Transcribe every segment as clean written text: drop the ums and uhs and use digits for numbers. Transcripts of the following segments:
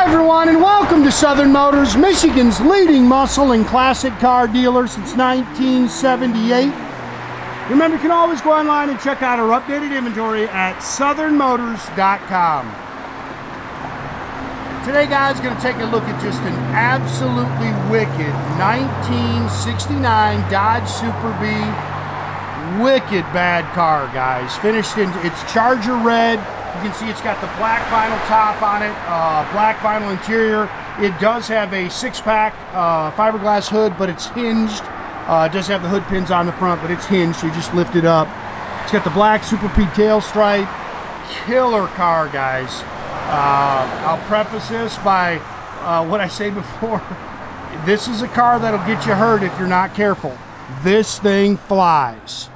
everyone, and welcome to Southern Motors, Michigan's leading muscle and classic car dealer since 1978. Remember, you can always go online and check out our updated inventory at southernmotors.com. Today, guys, we're going to take a look at just an absolutely wicked 1969 Dodge Super B. Wicked bad car, guys. Finished in its Charger red. You can see it's got the black vinyl top on it, black vinyl interior. It does have a six-pack fiberglass hood, but it's hinged. It does have the hood pins on the front, but it's hinged, so you just lift it up. It's got the black Super P tail stripe. Killer car, guys. I'll preface this by what I say before. This is a car that'll get you hurt if you're not careful. This thing flies.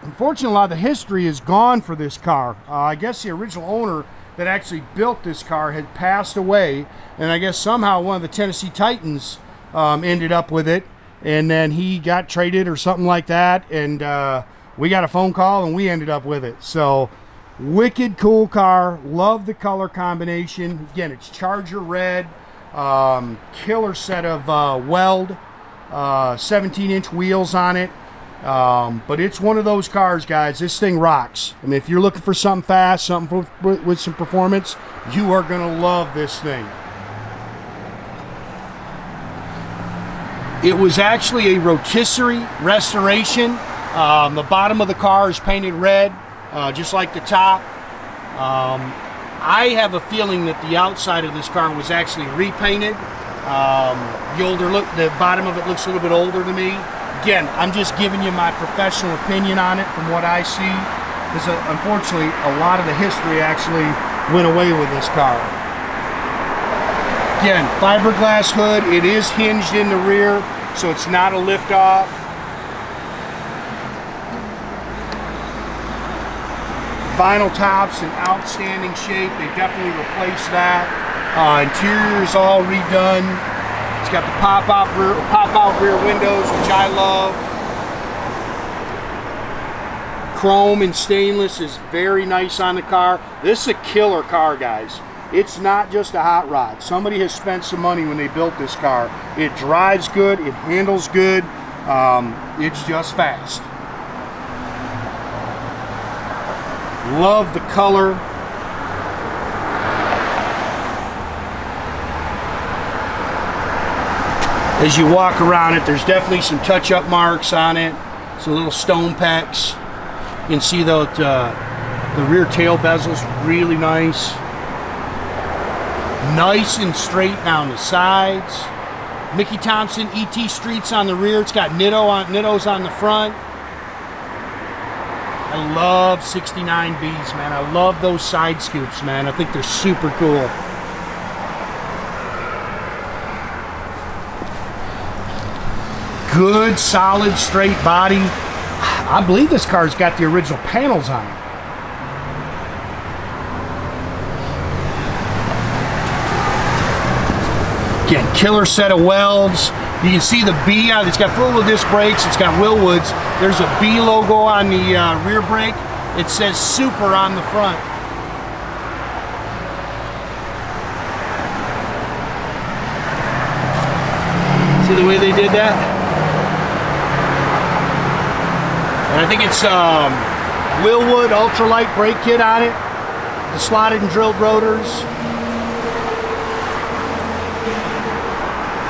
Unfortunately, a lot of the history is gone for this car. I guess the original owner that actually built this car had passed away, and I guess somehow one of the Tennessee Titans ended up with it, and then he got traded or something like that, and we got a phone call and we ended up with it. So wicked cool car. Love the color combination. Again, it's Charger red. Killer set of Weld 17-inch wheels on it. But it's one of those cars, guys. This thing rocks. I mean, if you're looking for something fast, something with some performance, you are going to love this thing. It was actually a Rotisserie Restoration. The bottom of the car is painted red, just like the top. I have a feeling that the outside of this car was actually repainted. The bottom of it looks a little bit older to me. Again, I'm just giving you my professional opinion on it from what I see, because unfortunately a lot of the history actually went away with this car. Again, fiberglass hood. It is hinged in the rear, so it's not a lift off. Vinyl tops in outstanding shape. They definitely replaced that. Interior is all redone. It's got the pop-out rear windows, which I love. Chrome and stainless is very nice on the car. This is a killer car, guys. It's not just a hot rod. Somebody has spent some money when they built this car. It drives good. It handles good. It's just fast. Love the color. As you walk around it, there's definitely some touch-up marks on it. Some little stone pecks. You can see the rear tail bezel's really nice. Nice and straight down the sides. Mickey Thompson ET Streets on the rear. It's got Nittos on the front. I love 69Bs, man. I love those side scoops, man. I think they're super cool. Good, solid, straight body. I believe this car's got the original panels on it. Again, killer set of welds. You can see the B on it. It's got full disc brakes. It's got Wilwoods. There's a B logo on the rear brake. It says Super on the front. See the way they did that? And I think it's Wilwood ultralight brake kit on it. The slotted and drilled rotors.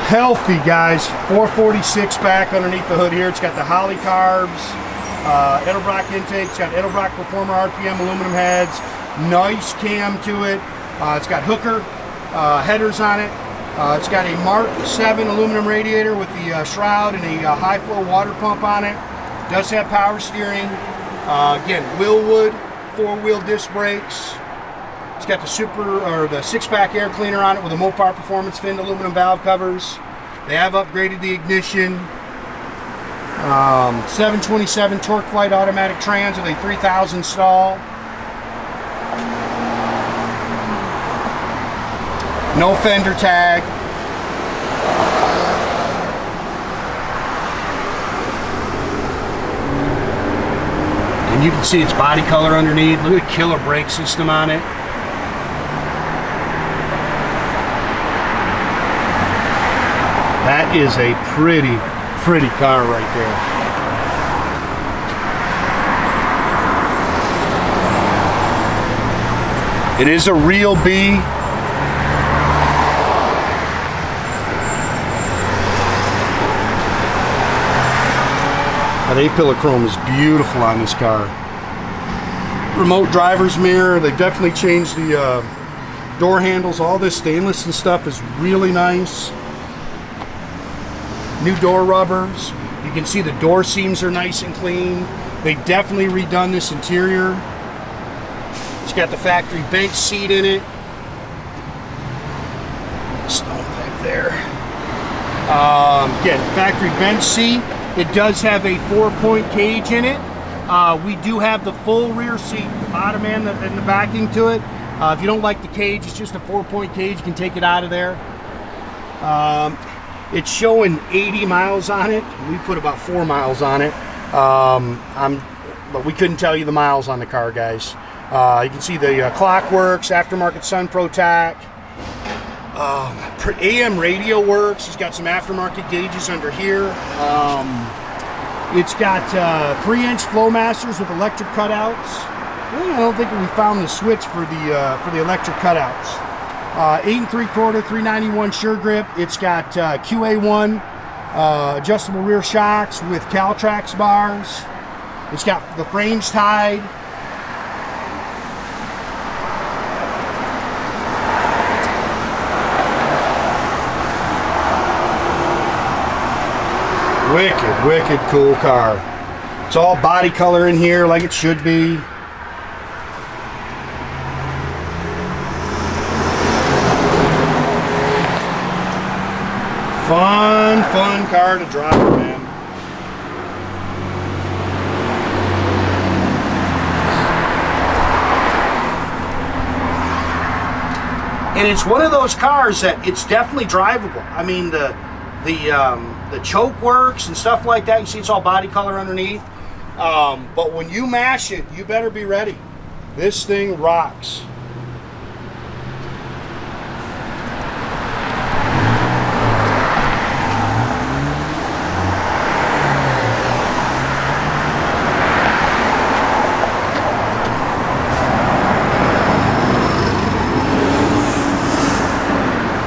Healthy, guys. 446 pack underneath the hood here. It's got the Holley carbs, Edelbrock intake. It's got Edelbrock Performer RPM aluminum heads. Nice cam to it. It's got hooker headers on it. It's got a Mark 7 aluminum radiator with the shroud and a high flow water pump on it. Does have power steering. Again, Wilwood 4-wheel disc brakes. It's got the six-pack air cleaner on it with a Mopar Performance finned aluminum valve covers. They have upgraded the ignition. 727 Torqueflite automatic trans with a 3000 stall. No fender tag. And you can see its body color underneath. Look at the killer brake system on it. That is a pretty car right there. It is a real B. That A-pillar chrome is beautiful on this car. Remote driver's mirror. They've definitely changed the door handles. All this stainless and stuff is really nice. New door rubbers. You can see the door seams are nice and clean. They've definitely redone this interior. It's got the factory bench seat in it. Stone back there. Again, factory bench seat. It does have a 4-point cage in it. We do have the full rear seat, the bottom and the backing to it. If you don't like the cage, it's just a 4-point cage. You can take it out of there. It's showing 80 miles on it. We put about 4 miles on it. But we couldn't tell you the miles on the car, guys. You can see the clock works, aftermarket Sun Pro tach. AM radio works. It's got some aftermarket gauges under here. It's got 3-inch Flowmasters with electric cutouts. Really, I don't think we found the switch for the electric cutouts. 8 3/4, 391 sure grip. It's got QA1 adjustable rear shocks with Caltrax bars. It's got the frames tied. Wicked cool car. It's all body color in here like it should be. Fun car to drive, man. And it's one of those cars that it's definitely drivable. I mean, the choke works and stuff like that. You see it's all body color underneath. But when you mash it, you better be ready. This thing rocks.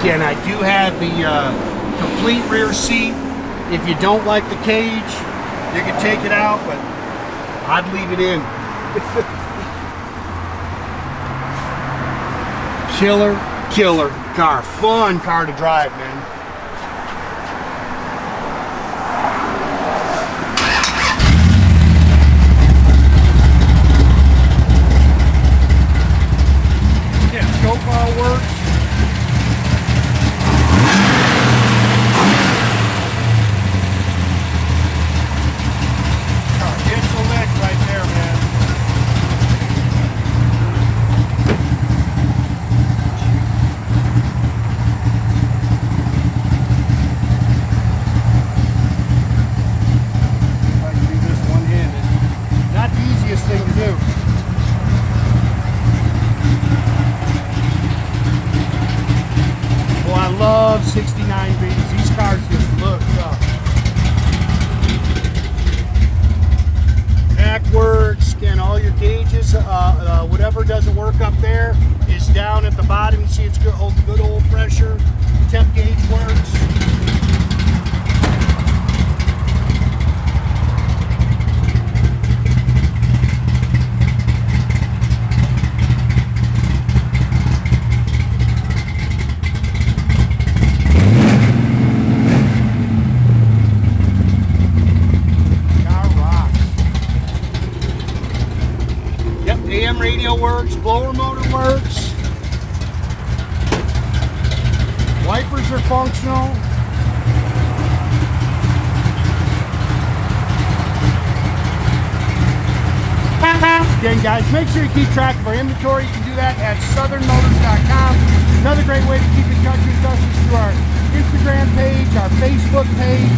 Again, I do have the complete rear seat. If you don't like the cage, you can take it out, but I'd leave it in. Killer car. Fun car to drive, man. Yeah, shofar works. Love 69 Bs. These cars just look tough. Back works, again, all your gauges, whatever doesn't work up there is down at the bottom. You see it's good, hold good old pressure. Temp gauge works. AM radio works, blower motor works, wipers are functional. Again, guys, make sure you keep track of our inventory. You can do that at southernmotors.com. Another great way to keep in touch with us is through our Instagram page, our Facebook page.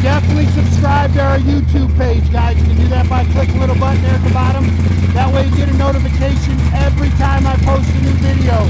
Definitely subscribe to our YouTube page, guys. You can do that by clicking the little button there at the bottom. That way you get a notification every time I post a new video.